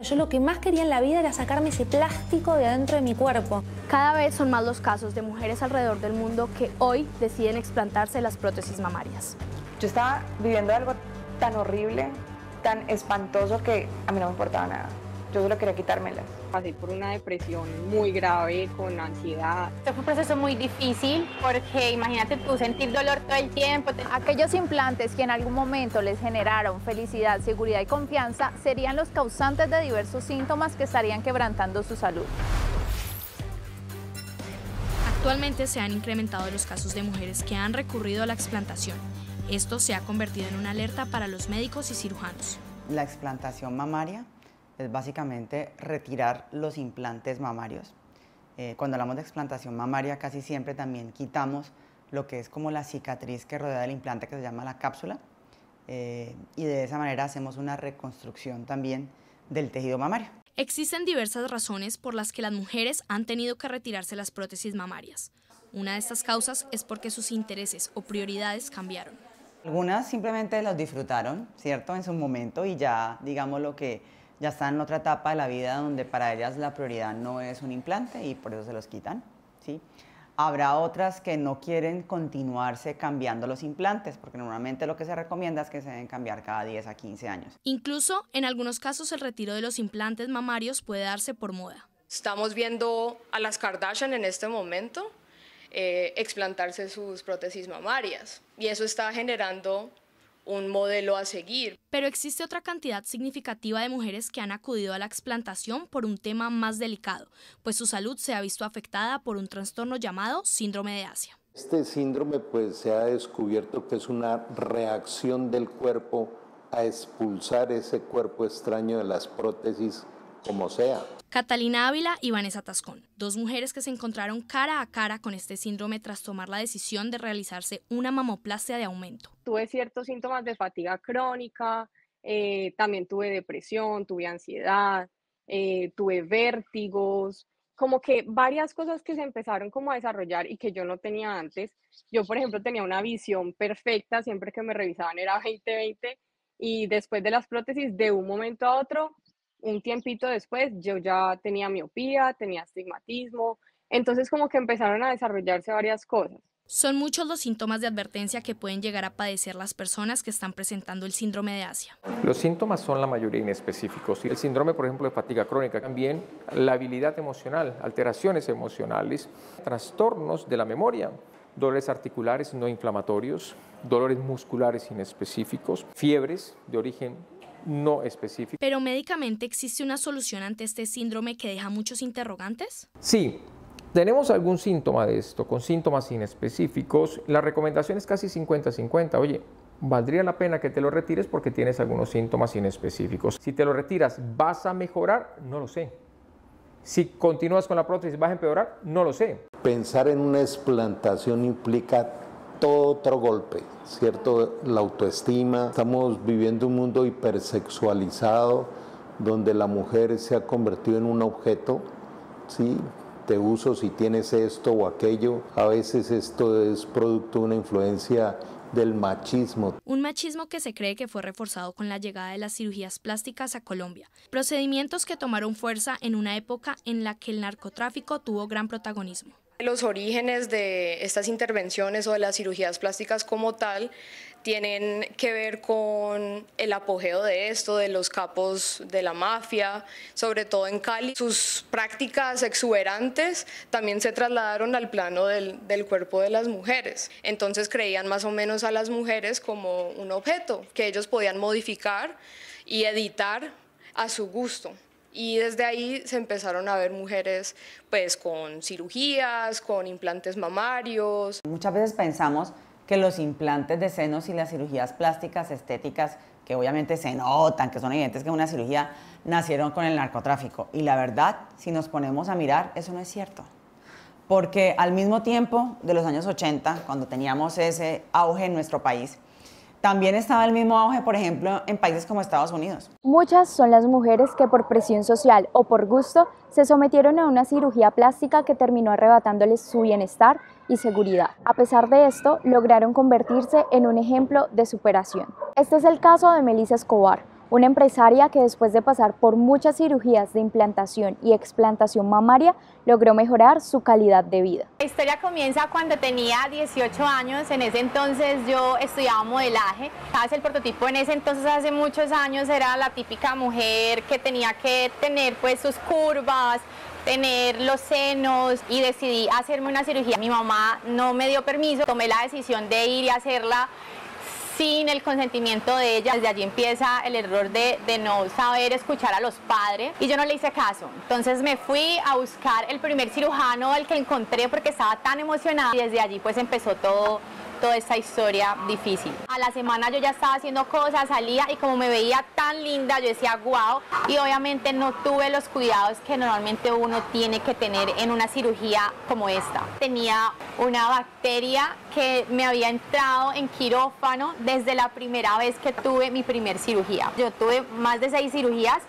Yo lo que más quería en la vida era sacarme ese plástico de adentro de mi cuerpo. Cada vez son más los casos de mujeres alrededor del mundo que hoy deciden explantarse las prótesis mamarias. Yo estaba viviendo algo tan horrible, tan espantoso que a mí no me importaba nada. Yo solo quería quitármelas. Pasé por una depresión muy grave, con ansiedad. Esto fue un proceso muy difícil porque imagínate tú sentir dolor todo el tiempo. Aquellos implantes que en algún momento les generaron felicidad, seguridad y confianza serían los causantes de diversos síntomas que estarían quebrantando su salud. Actualmente se han incrementado los casos de mujeres que han recurrido a la explantación. Esto se ha convertido en una alerta para los médicos y cirujanos. La explantación mamaria es básicamente retirar los implantes mamarios. Cuando hablamos de explantación mamaria, casi siempre también quitamos lo que es como la cicatriz que rodea el implante, que se llama la cápsula, y de esa manera hacemos una reconstrucción también del tejido mamario. Existen diversas razones por las que las mujeres han tenido que retirarse las prótesis mamarias. Una de estas causas es porque sus intereses o prioridades cambiaron. Algunas simplemente los disfrutaron, ¿cierto?, en su momento y ya, digamos, lo que ya están en otra etapa de la vida donde para ellas la prioridad no es un implante y por eso se los quitan, ¿sí? Habrá otras que no quieren continuarse cambiando los implantes, porque normalmente lo que se recomienda es que se deben cambiar cada 10 a 15 años. Incluso, en algunos casos, el retiro de los implantes mamarios puede darse por moda. Estamos viendo a las Kardashian en este momento explantarse sus prótesis mamarias y eso está generando un modelo a seguir. Pero existe otra cantidad significativa de mujeres que han acudido a la explantación por un tema más delicado, pues su salud se ha visto afectada por un trastorno llamado síndrome de Asia. Este síndrome pues se ha descubierto que es una reacción del cuerpo a expulsar ese cuerpo extraño de las prótesis como sea. Catalina Ávila y Vanessa Tascón, dos mujeres que se encontraron cara a cara con este síndrome tras tomar la decisión de realizarse una mamoplastia de aumento. Tuve ciertos síntomas de fatiga crónica, también tuve depresión, tuve ansiedad, tuve vértigos, como que varias cosas que se empezaron como a desarrollar y que yo no tenía antes. Yo, por ejemplo, tenía una visión perfecta, siempre que me revisaban era 20/20 y después de las prótesis, de un momento a otro, un tiempito después, yo ya tenía miopía, tenía astigmatismo, entonces como que empezaron a desarrollarse varias cosas. Son muchos los síntomas de advertencia que pueden llegar a padecer las personas que están presentando el síndrome de Asia. Los síntomas son la mayoría inespecíficos. El síndrome, por ejemplo, de fatiga crónica, también la habilidad emocional, alteraciones emocionales, trastornos de la memoria, dolores articulares no inflamatorios, dolores musculares inespecíficos, fiebres de origen no específico. ¿Pero médicamente existe una solución ante este síndrome que deja muchos interrogantes? Sí, tenemos algún síntoma de esto, con síntomas inespecíficos. La recomendación es casi 50-50. Oye, valdría la pena que te lo retires porque tienes algunos síntomas inespecíficos. Si te lo retiras, ¿vas a mejorar? No lo sé. Si continúas con la prótesis, ¿vas a empeorar? No lo sé. Pensar en una explantación implica todo otro golpe, ¿cierto? La autoestima. Estamos viviendo un mundo hipersexualizado donde la mujer se ha convertido en un objeto, ¿sí? De uso, si tienes esto o aquello. A veces esto es producto de una influencia del machismo. Un machismo que se cree que fue reforzado con la llegada de las cirugías plásticas a Colombia, procedimientos que tomaron fuerza en una época en la que el narcotráfico tuvo gran protagonismo. Los orígenes de estas intervenciones o de las cirugías plásticas como tal tienen que ver con el apogeo de esto, de los capos de la mafia, sobre todo en Cali. Sus prácticas exuberantes también se trasladaron al plano del cuerpo de las mujeres. Entonces creían más o menos a las mujeres como un objeto que ellos podían modificar y editar a su gusto. Y desde ahí se empezaron a ver mujeres pues con cirugías, con implantes mamarios. Muchas veces pensamos que los implantes de senos y las cirugías plásticas estéticas, que obviamente se notan, que son evidentes que es una cirugía, nacieron con el narcotráfico. Y la verdad, si nos ponemos a mirar, eso no es cierto. Porque al mismo tiempo de los años 80, cuando teníamos ese auge en nuestro país, también estaba el mismo auge, por ejemplo, en países como Estados Unidos. Muchas son las mujeres que por presión social o por gusto se sometieron a una cirugía plástica que terminó arrebatándoles su bienestar y seguridad. A pesar de esto, lograron convertirse en un ejemplo de superación. Este es el caso de Melissa Escobar, una empresaria que después de pasar por muchas cirugías de implantación y explantación mamaria, logró mejorar su calidad de vida. La historia comienza cuando tenía 18 años, en ese entonces yo estudiaba modelaje, ¿sabes? El prototipo en ese entonces, hace muchos años, era la típica mujer que tenía que tener pues sus curvas, tener los senos, y decidí hacerme una cirugía. Mi mamá no me dio permiso, tomé la decisión de ir y hacerla sin el consentimiento de ella. Desde allí empieza el error de no saber escuchar a los padres, y yo no le hice caso. Entonces me fui a buscar el primer cirujano al que encontré porque estaba tan emocionada, y desde allí pues empezó toda esta historia difícil. A la semana yo ya estaba haciendo cosas, salía, y como me veía tan linda, yo decía wow, y obviamente no tuve los cuidados que normalmente uno tiene que tener en una cirugía como esta. Tenía una bacteria que me había entrado en quirófano desde la primera vez que tuve mi primer cirugía. Yo tuve más de 6 cirugías.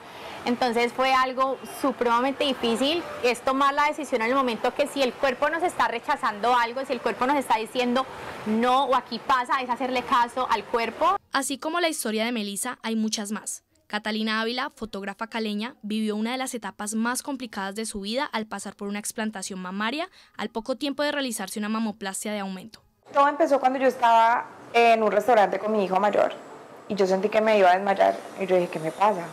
Entonces fue algo supremamente difícil, es tomar la decisión en el momento que si el cuerpo nos está rechazando algo, si el cuerpo nos está diciendo no o aquí pasa, es hacerle caso al cuerpo. Así como la historia de Melissa, hay muchas más. Catalina Ávila, fotógrafa caleña, vivió una de las etapas más complicadas de su vida al pasar por una explantación mamaria al poco tiempo de realizarse una mamoplastia de aumento. Todo empezó cuando yo estaba en un restaurante con mi hijo mayor y yo sentí que me iba a desmayar y yo dije, ¿qué me pasa?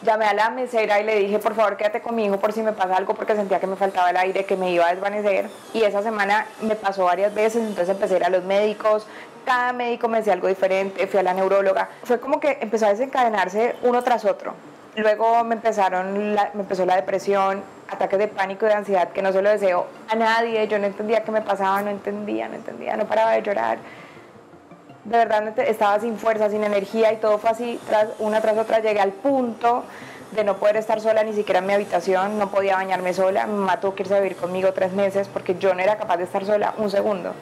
Llamé a la mesera y le dije, por favor, quédate con mi hijo por si me pasa algo, porque sentía que me faltaba el aire, que me iba a desvanecer. Y esa semana me pasó varias veces, entonces empecé a ir a los médicos. Cada médico me decía algo diferente, fui a la neuróloga. Fue como que empezó a desencadenarse uno tras otro. Luego me empezó la depresión, ataques de pánico y de ansiedad que no se lo deseo a nadie. Yo no entendía qué me pasaba, no entendía, no paraba de llorar. De verdad estaba sin fuerza, sin energía, y todo fue así, una tras otra. Llegué al punto de no poder estar sola ni siquiera en mi habitación, no podía bañarme sola. Mi mamá tuvo que irse a vivir conmigo 3 meses porque yo no era capaz de estar sola un segundo.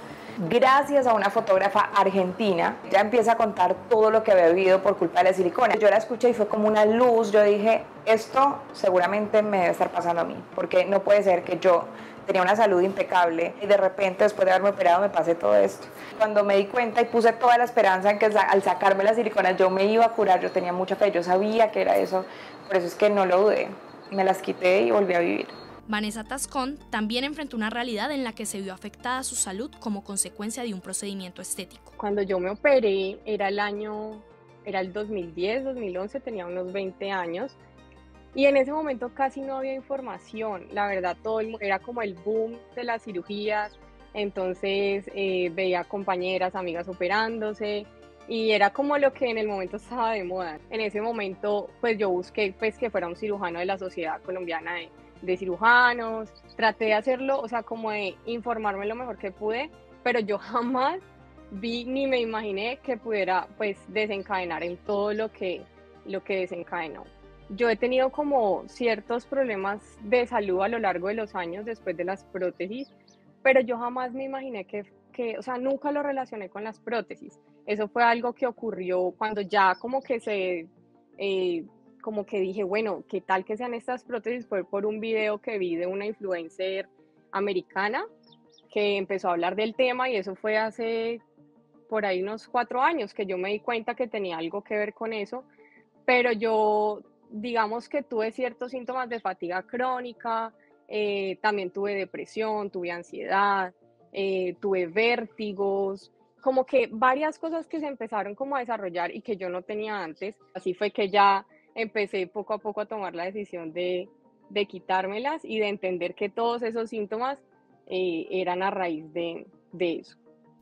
Gracias a una fotógrafa argentina, ella empieza a contar todo lo que había vivido por culpa de la silicona. Yo la escuché y fue como una luz. Yo dije, esto seguramente me debe estar pasando a mí, porque no puede ser que yo tenía una salud impecable y de repente después de haberme operado me pase todo esto. Cuando me di cuenta y puse toda la esperanza en que al sacarme las siliconas yo me iba a curar, yo tenía mucha fe, yo sabía que era eso, por eso es que no lo dudé, me las quité y volví a vivir. Vanessa Tascón también enfrentó una realidad en la que se vio afectada su salud como consecuencia de un procedimiento estético. Cuando yo me operé era el 2010, 2011, tenía unos 20 años. Y en ese momento casi no había información, la verdad era como el boom de las cirugías, entonces veía compañeras, amigas operándose, y era como lo que en el momento estaba de moda. En ese momento pues yo busqué pues que fuera un cirujano de la Sociedad Colombiana de Cirujanos, traté de hacerlo, o sea, como de informarme lo mejor que pude, pero yo jamás vi ni me imaginé que pudiera pues desencadenar en todo lo que desencadenó. Yo he tenido como ciertos problemas de salud a lo largo de los años después de las prótesis, pero yo jamás me imaginé o sea, nunca lo relacioné con las prótesis. Eso fue algo que ocurrió cuando ya como que como que dije, bueno, ¿qué tal que sean estas prótesis? Fue por un video que vi de una influencer americana que empezó a hablar del tema, y eso fue hace por ahí unos 4 años que yo me di cuenta que tenía algo que ver con eso, pero yo digamos que tuve ciertos síntomas de fatiga crónica, también tuve depresión, tuve ansiedad, tuve vértigos, como que varias cosas que se empezaron como a desarrollar y que yo no tenía antes. Así fue que ya empecé poco a poco a tomar la decisión de quitármelas y de entender que todos esos síntomas eran a raíz de eso.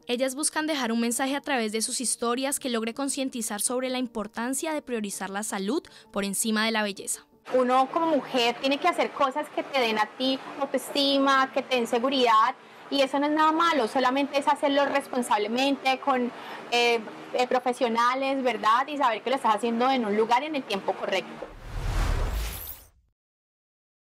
Ellas buscan dejar un mensaje a través de sus historias que logre concientizar sobre la importancia de priorizar la salud por encima de la belleza. Uno como mujer tiene que hacer cosas que te den a ti autoestima, que te den seguridad, y eso no es nada malo, solamente es hacerlo responsablemente con profesionales, ¿verdad? Y saber que lo estás haciendo en un lugar y en el tiempo correcto.